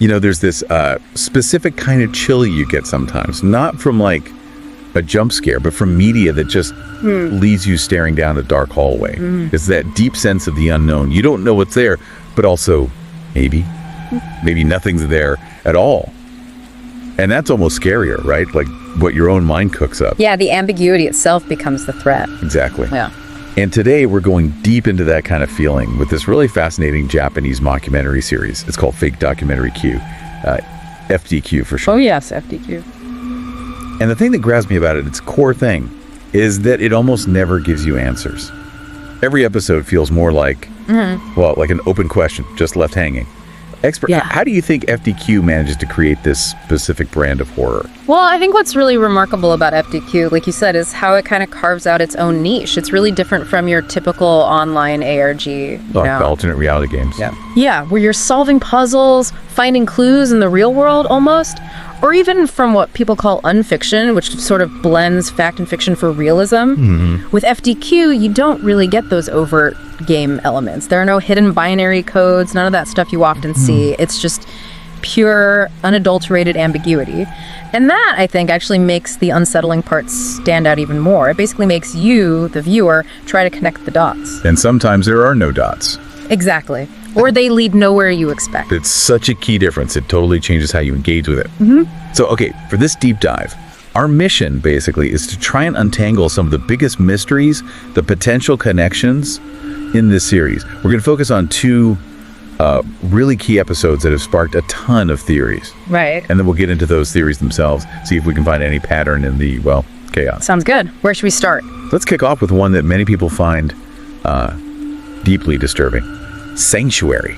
You know, there's this specific kind of chill you get sometimes, not from like a jump scare, but from media that just leaves you staring down a dark hallway. It's that deep sense of the unknown. You don't know what's there, but also maybe nothing's there at all. And that's almost scarier, right? Like what your own mind cooks up. Yeah, the ambiguity itself becomes the threat. Exactly. Yeah. And today we're going deep into that kind of feeling with this really fascinating Japanese mockumentary series. It's called Fake Documentary Q. FDQ for short. Oh, yes, FDQ. And the thing that grabs me about it, its core thing, is that it almost never gives you answers. Every episode feels more like, well, like an open question, just left hanging. How do you think FDQ manages to create this specific brand of horror? Well, I think what's really remarkable about FDQ, like you said, is how it kind of carves out its own niche. It's really different from your typical online ARG. Alternate reality games. Yeah, where you're solving puzzles, finding clues in the real world almost, or even from what people call unfiction, which sort of blends fact and fiction for realism. With FDQ, you don't really get those overt game elements. There are no hidden binary codes, none of that stuff you often see. It's just pure, unadulterated ambiguity. And that, I think, actually makes the unsettling parts stand out even more. It basically makes you, the viewer, try to connect the dots. And sometimes there are no dots. Exactly. Or they lead nowhere you expect. It's such a key difference. It totally changes how you engage with it. So, okay, for this deep dive, our mission, basically, is to try and untangle some of the biggest mysteries, the potential connections in this series. We're going to focus on two really key episodes that have sparked a ton of theories. Right. And then we'll get into those theories themselves, see if we can find any pattern in the, well, chaos. Sounds good. Where should we start? Let's kick off with one that many people find deeply disturbing. Sanctuary.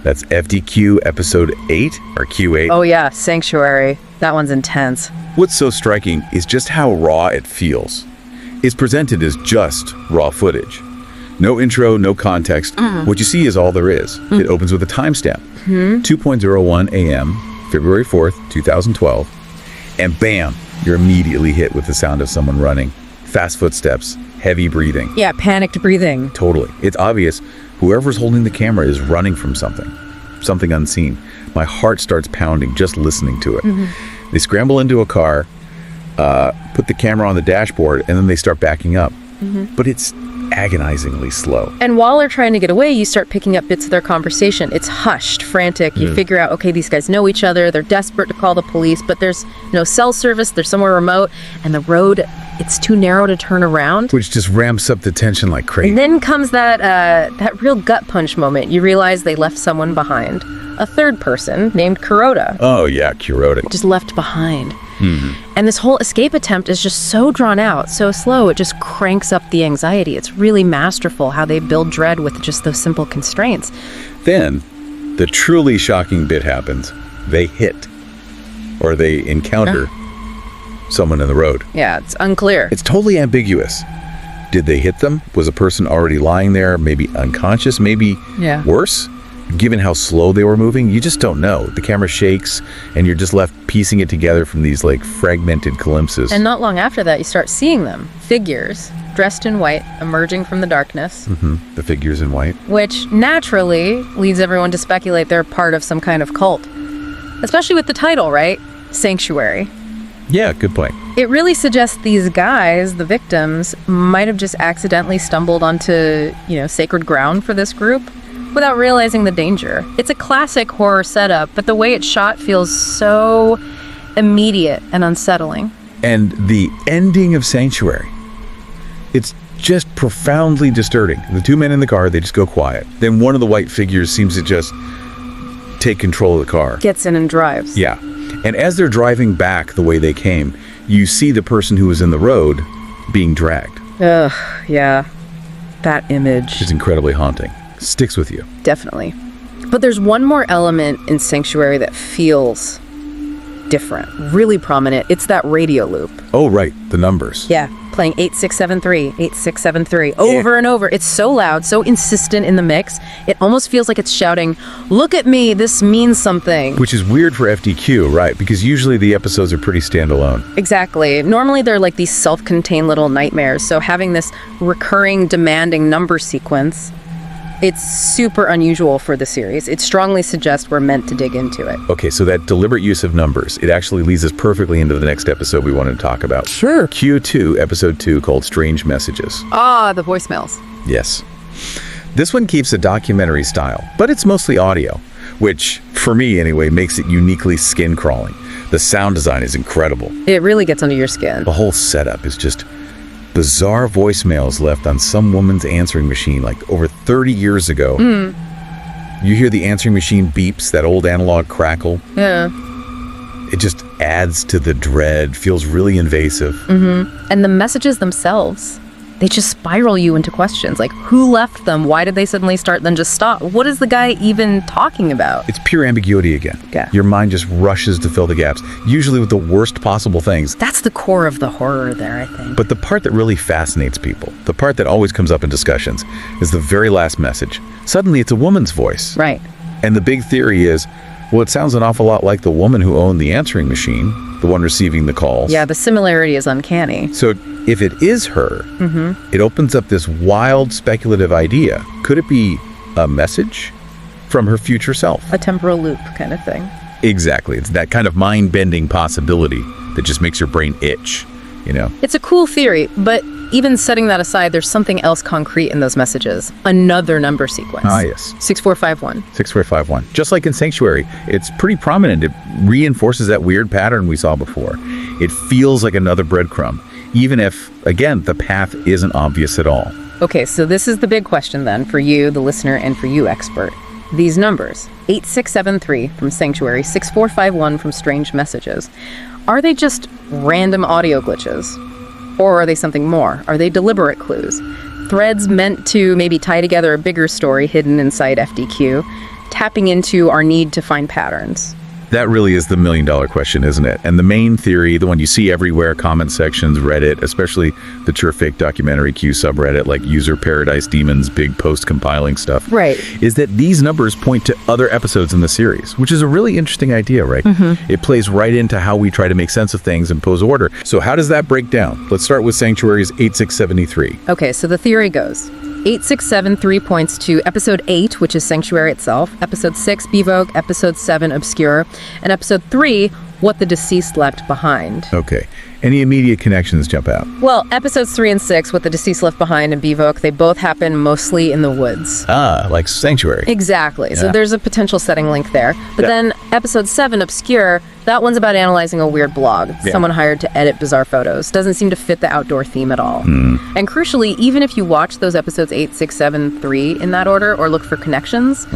That's FDQ episode 8 or Q8. Oh yeah, Sanctuary. That one's intense. What's so striking is just how raw it feels. It's presented as just raw footage. No intro, no context. What you see is all there is. It opens with a timestamp. 2:01 a.m., February 4th, 2012. And bam, you're immediately hit with the sound of someone running. Fast footsteps, heavy breathing. Yeah, panicked breathing. Totally. It's obvious whoever's holding the camera is running from something unseen. My heart starts pounding just listening to it. They scramble into a car, put the camera on the dashboard, and then they start backing up. But it's agonizingly slow. And while they're trying to get away, you start picking up bits of their conversation. It's hushed, frantic. You figure out, okay, these guys know each other. They're desperate to call the police, but there's no cell service. They're somewhere remote, and the road, it's too narrow to turn around. Which just ramps up the tension like crazy. And then comes that real gut punch moment. You realize they left someone behind. A third person named Kuroda. Oh, yeah, Kuroda. Just left behind. And this whole escape attempt is just so drawn out, so slow, it just cranks up the anxiety. It's really masterful how they build dread with just those simple constraints. Then, the truly shocking bit happens. They hit, or they encounter someone in the road. Yeah, it's unclear. It's totally ambiguous. Did they hit them? Was a person already lying there, maybe unconscious, maybe worse? Given how slow they were moving, you just don't know. The camera shakes, and you're just left piecing it together from these, like, fragmented glimpses. And not long after that, you start seeing them. Figures, dressed in white, emerging from the darkness. The figures in white. Which naturally leads everyone to speculate they're part of some kind of cult. Especially with the title, right? Sanctuary. Yeah, good point. It really suggests these guys, the victims, might have just accidentally stumbled onto, sacred ground for this group without realizing the danger. It's a classic horror setup, but the way it's shot feels so immediate and unsettling. And the ending of Sanctuary, it's just profoundly disturbing. The two men in the car, they just go quiet. Then one of the white figures seems to just take control of the car. Gets in and drives. Yeah. And as they're driving back the way they came, you see the person who was in the road being dragged. Ugh, yeah. That image. It's incredibly haunting. Sticks with you. Definitely. But there's one more element in Sanctuary that feels different, really prominent. It's that radio loop. Oh, right. The numbers. Yeah. Playing 8673, 8673 over and over. It's so loud, so insistent in the mix. It almost feels like it's shouting, "Look at me, this means something." Which is weird for FDQ, right? Because usually the episodes are pretty standalone. Exactly. Normally they're like these self-contained little nightmares. So having this recurring, demanding number sequence It's super unusual for the series. It strongly suggests we're meant to dig into it. Okay, so that deliberate use of numbers, it actually leads us perfectly into the next episode we wanted to talk about. Sure. Q2, episode 2, called Strange Messages. Ah, the voicemails. Yes. This one keeps a documentary style, but it's mostly audio, which, for me anyway, makes it uniquely skin-crawling. The sound design is incredible. It really gets under your skin. The whole setup is just bizarre voicemails left on some woman's answering machine like over 30 years ago. You hear the answering machine beeps, that old analog crackle. Yeah. It just adds to the dread, feels really invasive. And the messages themselves, they just spiral you into questions like who left them, why did they suddenly start, then just stop, what is the guy even talking about? It's pure ambiguity again. Yeah. Your mind just rushes to fill the gaps, usually with the worst possible things. That's the core of the horror there, I think. But the part that really fascinates people, the part that always comes up in discussions, is the very last message. Suddenly it's a woman's voice. Right. And the big theory is, well, it sounds an awful lot like the woman who owned the answering machine, the one receiving the calls. Yeah, the similarity is uncanny. So if it is her, it opens up this wild speculative idea. Could it be a message from her future self? A temporal loop kind of thing. Exactly. It's that kind of mind-bending possibility that just makes your brain itch, you know? It's a cool theory, but even setting that aside, there's something else concrete in those messages. Another number sequence. Ah, yes. 6451. 6451. Just like in Sanctuary, it's pretty prominent. It reinforces that weird pattern we saw before. It feels like another breadcrumb, even if, again, the path isn't obvious at all. Okay, so this is the big question then for you, the listener, and for you, expert. These numbers, 8673 from Sanctuary, 6451 from Strange Messages, are they just random audio glitches? Or are they something more? Are they deliberate clues? Threads meant to maybe tie together a bigger story hidden inside FDQ, tapping into our need to find patterns? That really is the million-dollar question, isn't it? And the main theory, the one you see everywhere, comment sections, Reddit, especially the True Fake Documentary Q subreddit, like User Paradise Demons, big post-compiling stuff, Right. is that these numbers point to other episodes in the series, which is a really interesting idea, right? It plays right into how we try to make sense of things and pose order. So how does that break down? Let's start with Sanctuary's 8673. Okay, so the theory goes 8673 points to episode 8, which is Sanctuary itself, episode 6, Bivoak, episode 7, Obscure, and episode 3, What the Deceased Left Behind. Okay. Any immediate connections jump out? Well, episodes 3 and 6, What the Deceased Left Behind and Bivoak, they both happen mostly in the woods. Ah, like Sanctuary. Exactly. So Yeah. there's a potential setting link there. But Yeah. then episode 7, Obscure, that one's about analyzing a weird blog. Yeah. Someone hired to edit bizarre photos. Doesn't seem to fit the outdoor theme at all. And crucially, even if you watch those episodes 8, 6, 7, 3 in that order or look for connections,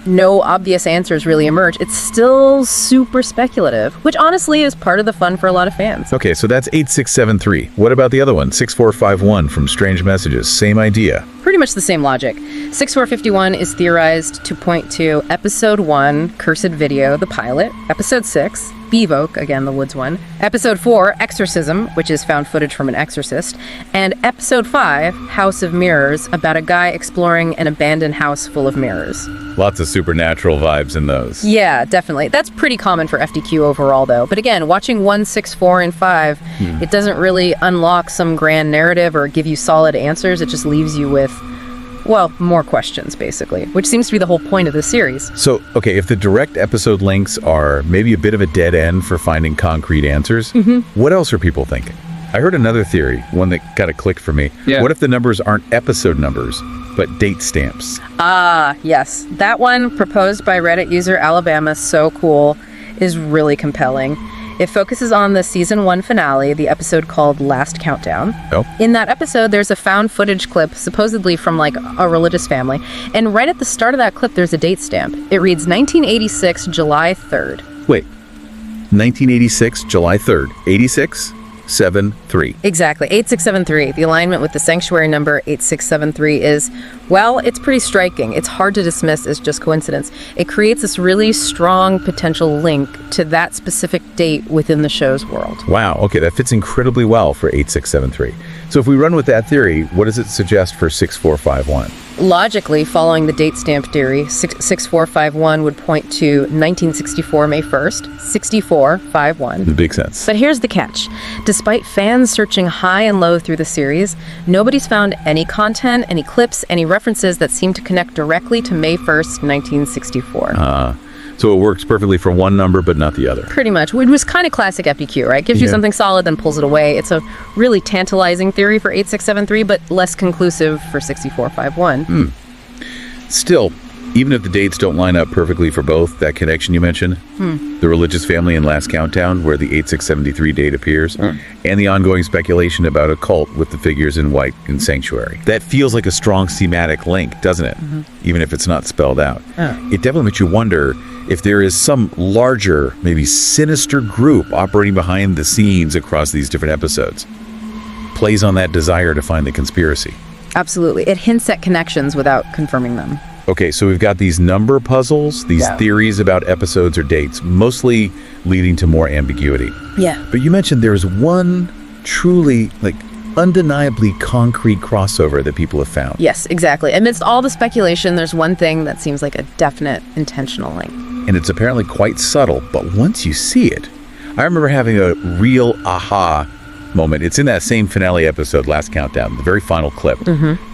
no obvious answers really emerge. It's still super speculative, which honestly is part of the fun for a lot of fans. Okay, so that's 8673. What about the other one? 6451 from Strange Messages. Same idea. Pretty much the same logic. 6451 is theorized to point to episode 1, Cursed Video, the pilot, episode 6, Bivoak, again the woods one, episode 4, Exorcism, which is found footage from an exorcist, and episode 5, House of Mirrors, about a guy exploring an abandoned house full of mirrors. Lots of supernatural vibes in those. Yeah, definitely. That's pretty common for FDQ overall, though. But again, watching 1, 6, 4, and 5, it doesn't really unlock some grand narrative or give you solid answers. It just leaves you with, well, more questions, basically, which seems to be the whole point of the series. So, okay, if the direct episode links are maybe a bit of a dead end for finding concrete answers, what else are people thinking? I heard another theory, one that got a click for me. Yeah. What if the numbers aren't episode numbers, but date stamps? Ah, yes. That one, proposed by Reddit user Alabama, so cool, is really compelling. It focuses on the season 1 finale, the episode called Last Countdown. Oh. In that episode, there's a found footage clip, supposedly from like a religious family. And right at the start of that clip, there's a date stamp. It reads 1986, July 3rd. Wait, 1986, July 3rd, 86, 7, 3. Exactly, 8673. The alignment with the sanctuary number 8673 is, well, it's pretty striking. It's hard to dismiss as just coincidence. It creates this really strong potential link to that specific date within the show's world. Wow, okay, that fits incredibly well for 8673. So if we run with that theory, what does it suggest for 6451? Logically, following the date stamp theory, 6451 would point to 1964, May 1st, 6451. The big sense. But here's the catch. Despite fans searching high and low through the series, nobody's found any content, any clips, any references that seem to connect directly to May 1st, 1964. So it works perfectly for one number, but not the other. Pretty much. It was kind of classic FDQ, right? Gives you something solid, then pulls it away. It's a really tantalizing theory for 8673, but less conclusive for 6451. Still, even if the dates don't line up perfectly for both, that connection you mentioned, the religious family in Last Countdown, where the 8673 date appears, and the ongoing speculation about a cult with the figures in white in Sanctuary. That feels like a strong thematic link, doesn't it? Even if it's not spelled out. It definitely makes you wonder if there is some larger, maybe sinister group operating behind the scenes across these different episodes. Plays on that desire to find the conspiracy. Absolutely. It hints at connections without confirming them. Okay, so we've got these number puzzles, these theories about episodes or dates, mostly leading to more ambiguity. Yeah. But you mentioned there's one truly, undeniably concrete crossover that people have found. Yes, exactly. Amidst all the speculation, there's one thing that seems like a definite intentional link. And it's apparently quite subtle, but once you see it, I remember having a real aha moment. It's in that same finale episode, Last Countdown, the very final clip.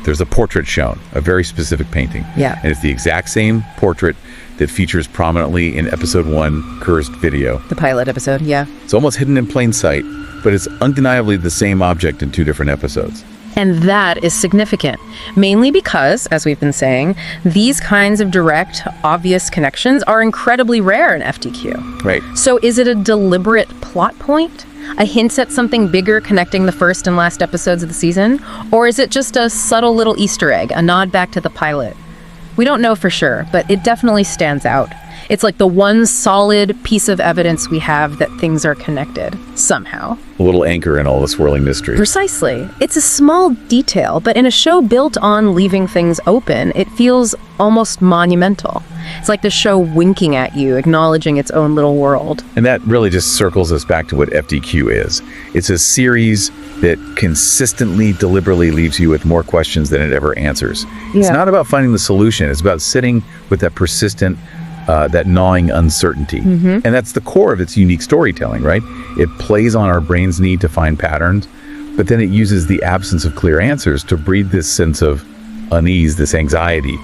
There's a portrait shown, a very specific painting. Yeah. And it's the exact same portrait that features prominently in episode 1, Cursed Video. The pilot episode, yeah. It's almost hidden in plain sight, but it's undeniably the same object in 2 different episodes. And that is significant, mainly because, as we've been saying, these kinds of direct, obvious connections are incredibly rare in FDQ. Right. So is it a deliberate plot point? A hint at something bigger connecting the first and last episodes of the season? Or is it just a subtle little Easter egg, a nod back to the pilot? We don't know for sure, but it definitely stands out. It's like the one solid piece of evidence we have that things are connected, somehow. A little anchor in all the swirling mystery. Precisely. It's a small detail, but in a show built on leaving things open, it feels almost monumental. It's like the show winking at you, acknowledging its own little world. And that really just circles us back to what FDQ is. It's a series that consistently, deliberately leaves you with more questions than it ever answers. It's not about finding the solution. It's about sitting with that persistent, that gnawing uncertainty. And that's the core of its unique storytelling, right? It plays on our brain's need to find patterns, but then it uses the absence of clear answers to breed this sense of unease, this anxiety.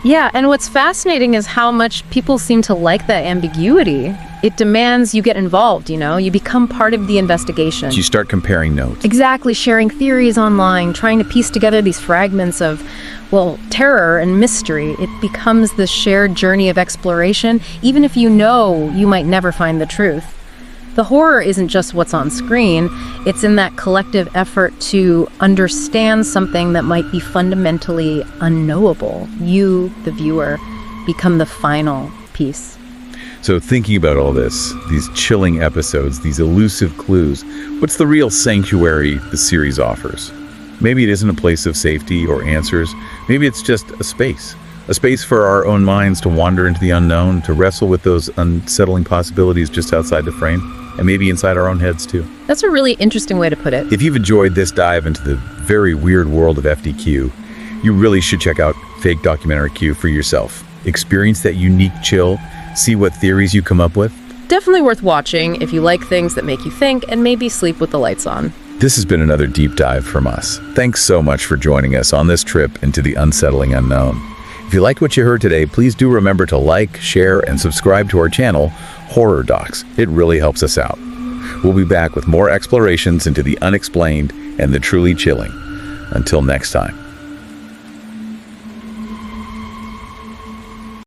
Yeah, and what's fascinating is how much people seem to like that ambiguity. It demands you get involved, you become part of the investigation. You start comparing notes. Exactly, sharing theories online, trying to piece together these fragments of, terror and mystery. It becomes this shared journey of exploration, even if you know you might never find the truth. The horror isn't just what's on screen, it's in that collective effort to understand something that might be fundamentally unknowable. You, the viewer, become the final piece. So thinking about all this, these chilling episodes, these elusive clues, what's the real sanctuary the series offers? Maybe it isn't a place of safety or answers. Maybe it's just a space for our own minds to wander into the unknown, to wrestle with those unsettling possibilities just outside the frame, and maybe inside our own heads too. That's a really interesting way to put it. If you've enjoyed this dive into the very weird world of FDQ, you really should check out Fake Documentary Q for yourself. Experience that unique chill, see what theories you come up with. Definitely worth watching if you like things that make you think and maybe sleep with the lights on. This has been another deep dive from us. Thanks so much for joining us on this trip into the unsettling unknown. If you liked what you heard today, please do remember to like, share, and subscribe to our channel, Horror Docs. It really helps us out. We'll be back with more explorations into the unexplained and the truly chilling. Until next time.